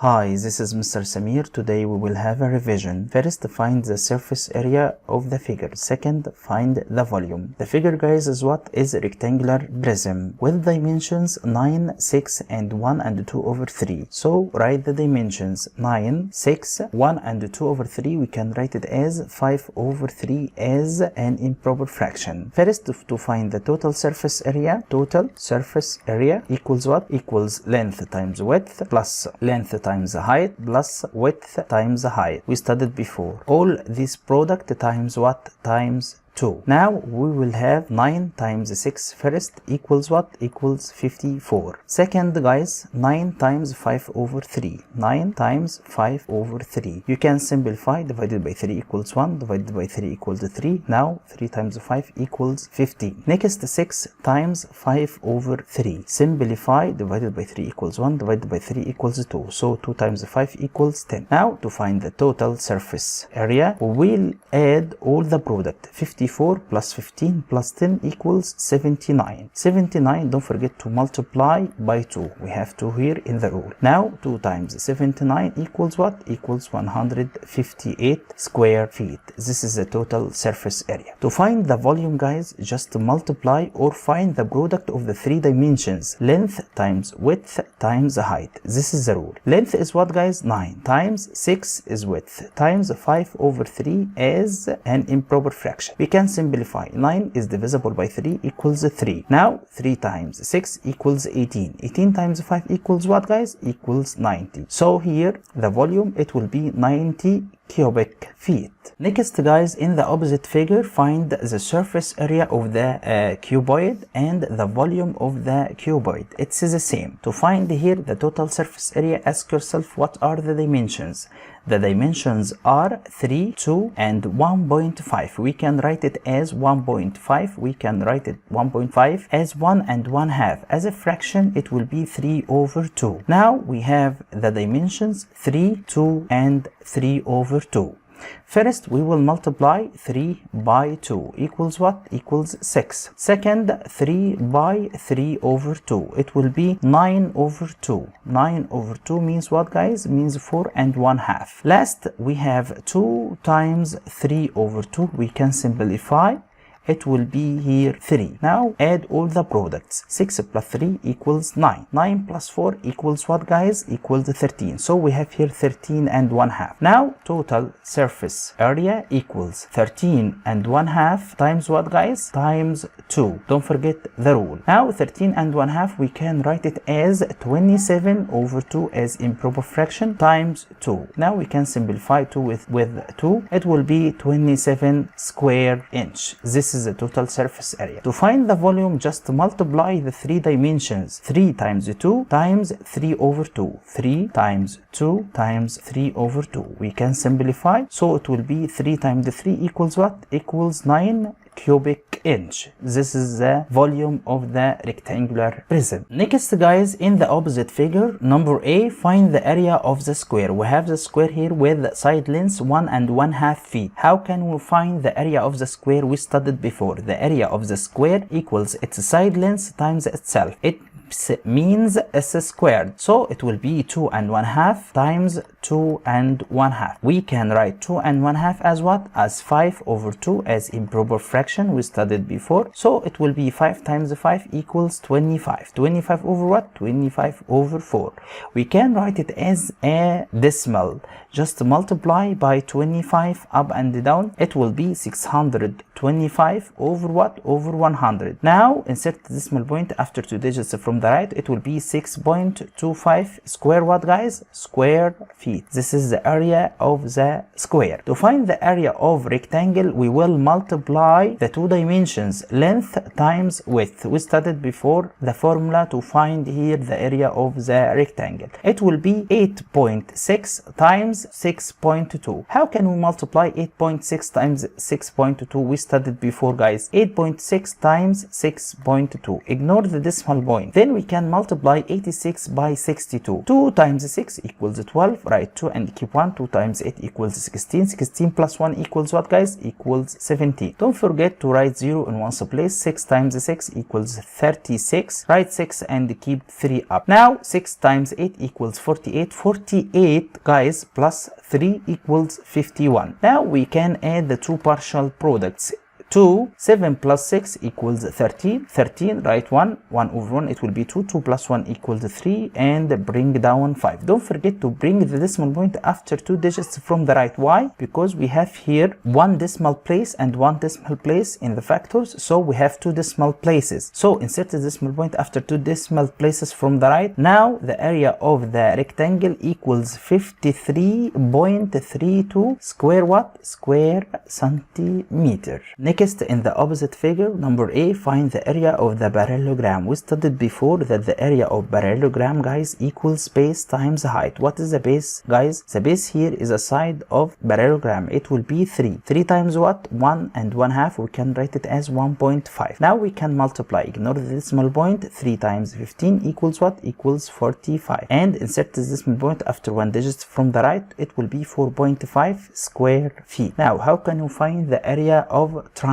Hi, this is Mr. Samir. Today we will have a revision. First, find the surface area of the figure. Second, find the volume. The figure, guys, is what? Is a rectangular prism with dimensions 9, 6 and 1 and 2 over 3. So write the dimensions 9, 6, 1 and 2 over 3. We can write it as 5 over 3 as an improper fraction. First, to find the total surface area equals what? Equals length times width plus length times height plus width times height. We studied before. All this product times what? Times 2. Now we will have 9 times 6 first equals what? Equals 54. Second, guys, 9 times 5 over 3. 9 times 5 over 3. You can simplify. Divided by 3 equals 1. Divided by 3 equals 3. Now 3 times 5 equals 15. Next, 6 times 5 over 3. Simplify. Divided by 3 equals 1. Divided by 3 equals 2. So 2 times 5 equals 10. Now to find the total surface area, we will add all the product. 54 plus 15 plus 10 equals 79. 79, don't forget to multiply by 2. We have 2 here in the rule. Now 2 times 79 equals what? Equals 158 square feet. This is the total surface area. To find the volume, guys, just multiply or find the product of the 3 dimensions. Length times width times height. This is the rule. Length is what, guys? 9 times 6 is width times 5 over 3 as an improper fraction. We can simplify. 9 is divisible by 3 equals 3. Now 3 times 6 equals 18. 18 times 5 equals what, guys? Equals 90. So here the volume, it will be 90 cubic feet. Next, guys, in the opposite figure, find the surface area of the cuboid and the volume of the cuboid. It's the same. To find here the total surface area, ask yourself what are the dimensions. The dimensions are 3, 2 and 1.5. We can write it as 1.5. We can write it 1.5 as 1 and 1/2. As a fraction, it will be 3 over 2. Now we have the dimensions 3, 2 and 3 over 2. First, we will multiply 3 by 2 equals what? Equals 6. Second, 3 by 3 over 2. It will be 9 over 2. 9 over 2 means what, guys? Means 4 and 1/2. Last, we have 2 times 3 over 2. We can simplify. It will be here 3. Now add all the products. 6 plus 3 equals 9. 9 plus 4 equals what, guys? Equals 13. So we have here 13 and 1/2. Now total surface area equals 13 and 1/2 times what, guys? Times 2. Don't forget the rule. Now 13 and 1/2, we can write it as 27 over 2 as improper fraction times 2. Now we can simplify 2 with 2. It will be 27 square inch. This is the total surface area. To find the volume, just multiply the 3 dimensions. 3 times 2 times 3 over 2. 3 times 2 times 3 over 2. We can simplify. So it will be 3 times 3 equals what? Equals 9 cubic inch. This is the volume of the rectangular prism. Next, guys, in the opposite figure, number A, find the area of the square. We have the square here with side lengths 1 and 1/2 feet. How can we find the area of the square? We studied before. The area of the square equals its side lengths times itself. It means s squared. So it will be 2 and 1/2 times 2 and 1/2. We can write 2 and 1/2 as what? As 5 over 2 as improper fraction. We studied before. So it will be 5 times 5 equals 25. 25 over what? 25 over 4. We can write it as a decimal. Just multiply by 25 up and down. It will be 625 over what? Over 100. Now insert the decimal point after 2 digits from the right. It will be 6.25 square what, guys? Square feet. This is the area of the square. To find the area of rectangle, we will multiply the 2 dimensions, length times width. We studied before the formula to find here the area of the rectangle. It will be 8.6 times 6.2. How can we multiply 8.6 times 6.2? We studied before, guys. 8.6 times 6.2. Ignore the decimal point. Then we can multiply 86 by 62. 2 times 6 equals 12. Right right 2 and keep 1. 2 times 8 equals 16. 16 plus 1 equals what, guys? Equals 17. Don't forget to write 0 in one's place. 6 times 6 equals 36. Write 6 and keep 3 up. Now 6 times 8 equals 48. 48, guys, plus 3 equals 51. Now we can add the two partial products. 2, 7 plus 6 equals 13. 13, write 1 over 1, it will be 2. 2 plus 1 equals 3, and bring down 5. Don't forget to bring the decimal point after 2 digits from the right. Why? Because we have here 1 decimal place and 1 decimal place in the factors, so we have 2 decimal places. So insert the decimal point after 2 decimal places from the right. Now the area of the rectangle equals 53.32 square what? Square centimeter. Next, in the opposite figure, number A, find the area of the parallelogram. We studied before that the area of parallelogram, guys, equals base times height. What is the base, guys? The base here is a side of parallelogram. It will be 3. 3 times what? 1 and 1/2. We can write it as 1.5. Now we can multiply. Ignore the decimal point. 3 times 15 equals what? Equals 45. And insert the decimal point after 1 digit from the right. It will be 4.5 square feet. Now, how can you find the area of triangle?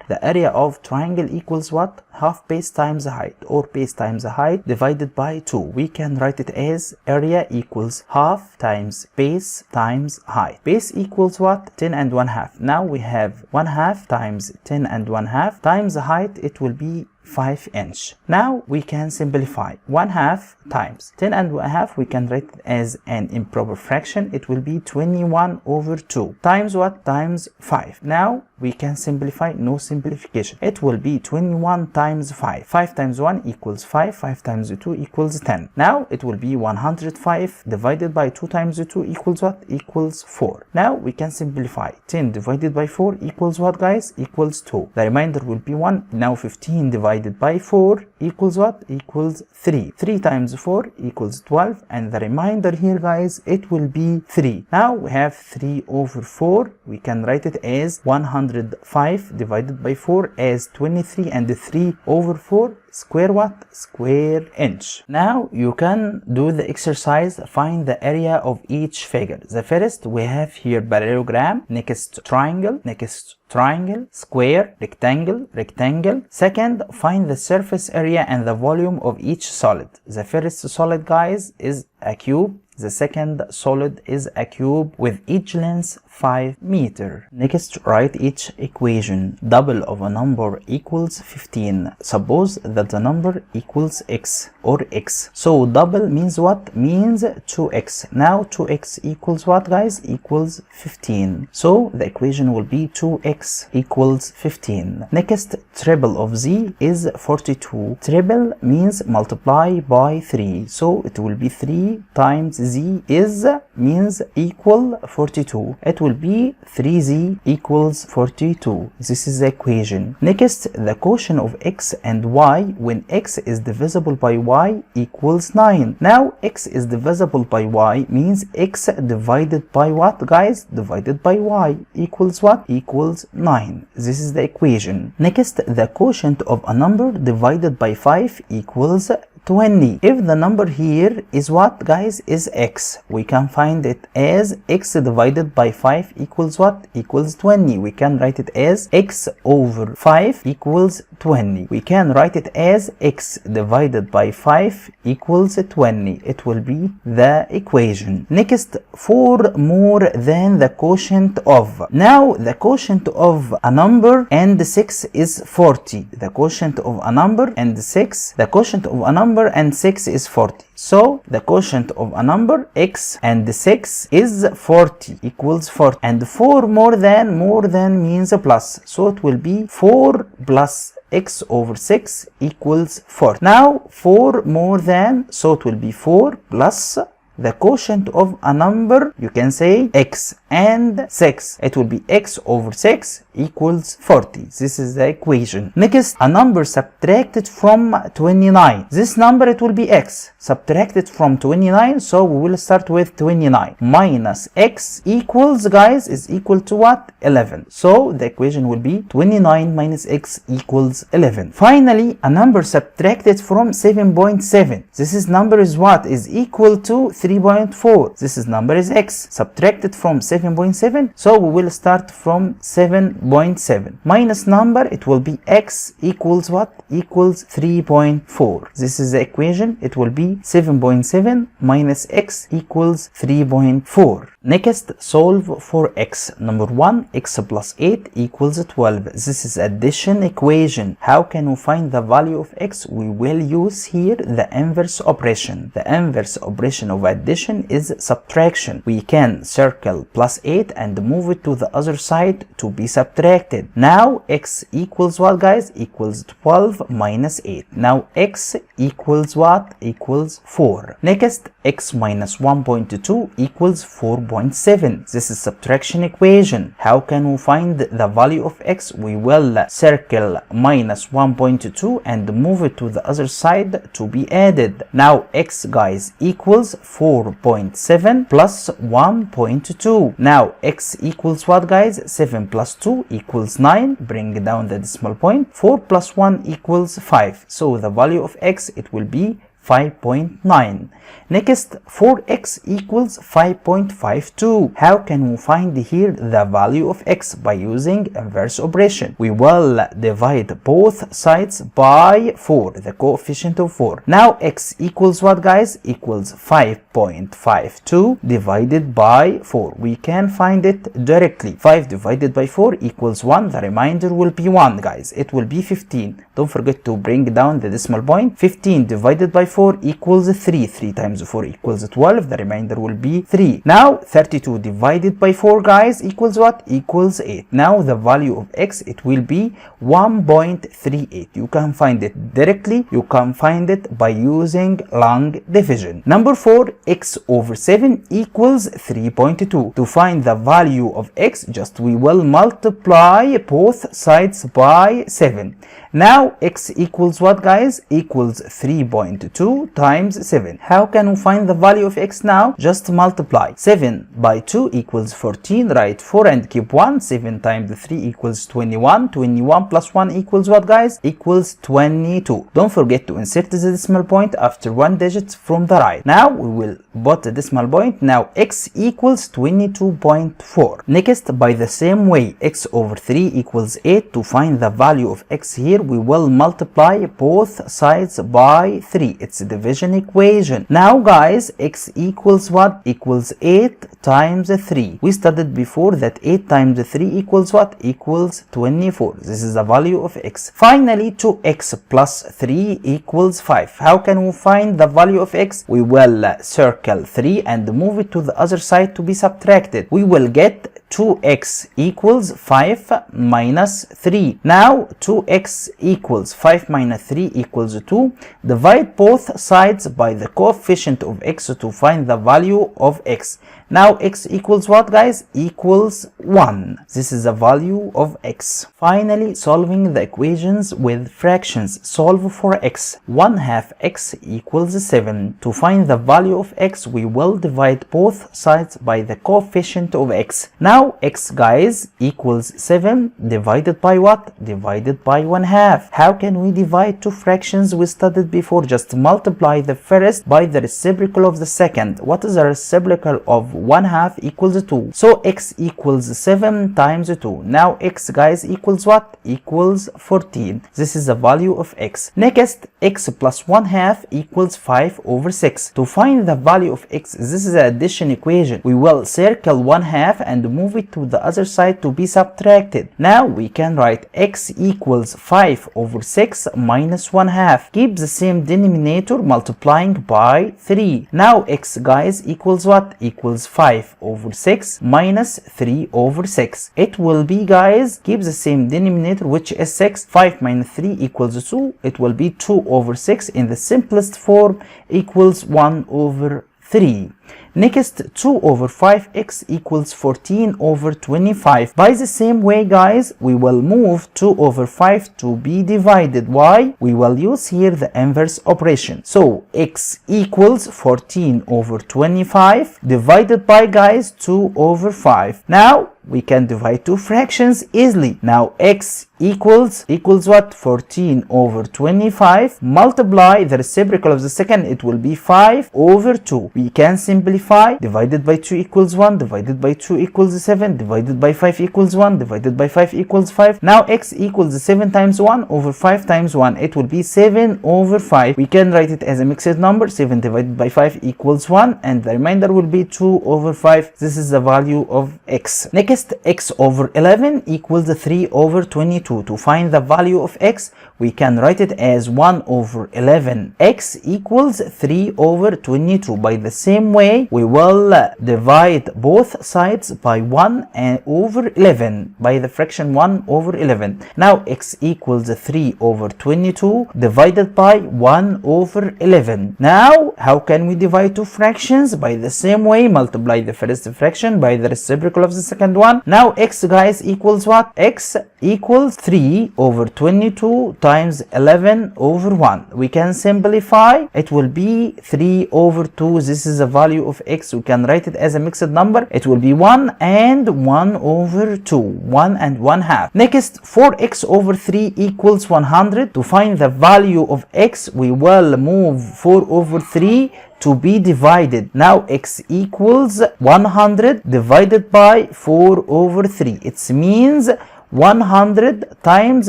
The area of triangle equals what? Half base times height, or base times height divided by 2. We can write it as area equals half times base times height. Base equals what? 10 and 1/2. Now we have 1/2 times 10 and 1/2 times the height. It will be 5 inch. Now we can simplify. 1/2 times 10 and 1/2, we can write it as an improper fraction. It will be 21 over 2 times what? Times 5. Now we can simplify. No simplification. It will be 21 times 5. 5 times 1 equals 5. 5 times 2 equals 10. Now it will be 105 divided by 2 times 2 equals what? Equals 4. Now we can simplify. 10 divided by 4 equals what, guys? Equals 2. The remainder will be 1. Now 15 divided by 4 equals what? Equals 3. 3 times 4 equals 12, and the remainder here, guys, it will be 3. Now we have 3 over 4. We can write it as 105 divided by 4 as 23, and 3 over 4 square what? Square inch. Now you can do the exercise. Find the area of each figure. The first we have here parallelogram, next triangle, next triangle, square, rectangle, rectangle. Second, find the surface area and the volume of each solid. The first solid, guys, is a cube. The second solid is a cube with each length 5 meters. Next, write each equation. Double of a number equals 15. Suppose that the number equals x or x. So double means what? Means 2x. Now 2x equals what, guys? Equals 15. So the equation will be 2x equals 15. Next, triple of z is 42. Triple means multiply by 3. So it will be 3 times z is means equal 42. It will be 3z equals 42. This is the equation. Next, the quotient of x and y when x is divisible by y equals 9. Now x is divisible by y means x divided by what, guys? Divided by y equals what? Equals 9. This is the equation. Next, the quotient of a number divided by 5 equals 20. If the number here is what, guys? Is x. We can find it as x divided by 5 equals what? Equals 20. We can write it as x over 5 equals 20. We can write it as x divided by 5 equals 20. It will be the equation. Next, 4 more than the quotient of. Now the quotient of a number and 6 is 40. The quotient of a number and 6. The quotient of a number and 6 is 40. So the quotient of a number x and 6 is 40 equals 40, and 4 more than means a plus, so it will be 4 plus x over 6 equals 40. Now 4 more than, so it will be 4 plus the quotient of a number, you can say x and 6. It will be x over 6 equals 40. This is the equation. Next, a number subtracted from 29. This number, it will be x subtracted from 29. So we will start with 29 minus x equals, guys, is equal to what? 11. So the equation will be 29 minus x equals 11. Finally, a number subtracted from 7.7. This is number is what? Is equal to 3.4. This number is x. Subtracted from 7.7, so we will start from 7.7. Minus number, it will be x equals what? Equals 3.4. This is the equation. It will be 7.7 minus x equals 3.4. Next, solve for x. Number 1, x plus 8 equals 12. This is addition equation. How can we find the value of x? We will use here the inverse operation. The inverse operation of addition is subtraction. We can circle plus 8 and move it to the other side to be subtracted. Now x equals what, guys? Equals 12 minus 8. Now x equals what? Equals 4. Next, x minus 1.2 equals 4.7. This is subtraction equation. How can we find the value of x? We will circle minus 1.2 and move it to the other side to be added. Now x, guys, equals 4.7 plus 1.2. Now x equals what, guys? 7 plus 2 equals 9. Bring down the decimal point. 4 plus 1 equals 5. So the value of x, it will be 5.9. Next, 4x equals 5.52. How can we find here the value of x? By using inverse operation. We will divide both sides by 4, the coefficient of 4. Now x equals what, guys? Equals 5.52 divided by 4. We can find it directly. 5 divided by 4 equals 1. The remainder will be 1, guys. It will be 15. Don't forget to bring down the decimal point. 15 divided by 4 equals 3. 3 times 4 equals 12. The remainder will be 3. Now 32 divided by 4, guys, equals what? Equals 8. Now the value of x, it will be 1.38. You can find it directly. You can find it by using long division. Number 4, x over 7 equals 3.2. To find the value of x, just we will multiply both sides by 7. Now x equals what, guys? Equals 3.2 times 7. How can we find the value of x now? Just multiply. 7 by 2 equals 14. Write 4 and keep 1. 7 times 3 equals 21. 21 plus 1 equals what, guys? Equals 22. Don't forget to insert the decimal point after one digit from the right. Now we will put the decimal point. Now x equals 22.4. Next, by the same way, x over 3 equals 8. To find the value of x here, we will multiply both sides by 3. It's a division equation. Now, guys, x equals what? Equals 8 times 3. We studied before that 8 times 3 equals what? Equals 24. This is the value of x. Finally, 2x plus 3 equals 5. How can we find the value of x? We will circle 3 and move it to the other side to be subtracted. We will get 2x equals 5 minus 3. Now 2x equals 5 minus 3 equals 2. Divide both sides by the coefficient of x to find the value of x. Now x equals what, guys? Equals 1. This is the value of x. Finally, solving the equations with fractions. Solve for x. 1/2 x equals 7. To find the value of x, we will divide both sides by the coefficient of x. Now x, guys, equals 7 divided by what? Divided by 1/2. How can we divide two fractions we studied before? Just multiply the first by the reciprocal of the second. What is the reciprocal of 1/2 equals 2? So x equals 7 times 2. Now x, guys, equals what? Equals 14. This is the value of x. Next, x plus 1/2 equals 5 over 6. To find the value of x, this is an addition equation. We will circle 1/2 and move it to the other side to be subtracted. Now we can write x equals 5 over 6 minus 1/2. Keep the same denominator multiplying by 3. Now x, guys, equals what? Equals 5 over 6 minus 3 over 6. It will be, guys, keep the same denominator, which is 6. 5 minus 3 equals 2. It will be 2 over 6 in the simplest form equals 1 over 3. Next, 2 over 5x equals 14 over 25. By the same way, guys, we will move 2 over 5 to be divided. Why? We will use here the inverse operation. So x equals 14 over 25 divided by, guys, 2 over 5. Now we can divide two fractions easily. Now x equals what? 14 over 25. Multiply the reciprocal of the second, it will be 5 over 2. We can simplify. Divided by 2 equals 1, divided by 2 equals 7, divided by 5 equals 1, divided by 5 equals 5. Now x equals 7 times 1 over 5 times 1. It will be 7 over 5. We can write it as a mixed number. 7 divided by 5 equals 1, and the remainder will be 2 over 5. This is the value of x. Next, x over 11 equals 3 over 22. To find the value of x, we can write it as 1 over 11. X equals 3 over 22. By the same way, we will divide both sides by 1 and over 11 by the fraction 1 over 11. Now x equals 3 over 22 divided by 1 over 11. Now how can we divide two fractions? By the same way, multiply the first fraction by the reciprocal of the second one. Now x, guys, equals what? X equals 3 over 22 times 11 over 1. We can simplify. It will be 3 over 2. This is the value of x. We can write it as a mixed number. It will be 1 and 1 over 2. 1 and 1 half. Next, 4x over 3 equals 100. To find the value of x, we will move 4 over 3 to be divided. Now x equals 100 divided by 4 over 3. It means 100 times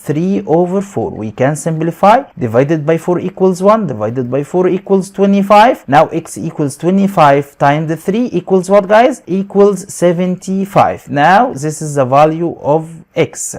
3 over 4. We can simplify. Divided by 4 equals 1. Divided by 4 equals 25. Now x equals 25 times 3 equals what, guys? Equals 75. Now this is the value of x.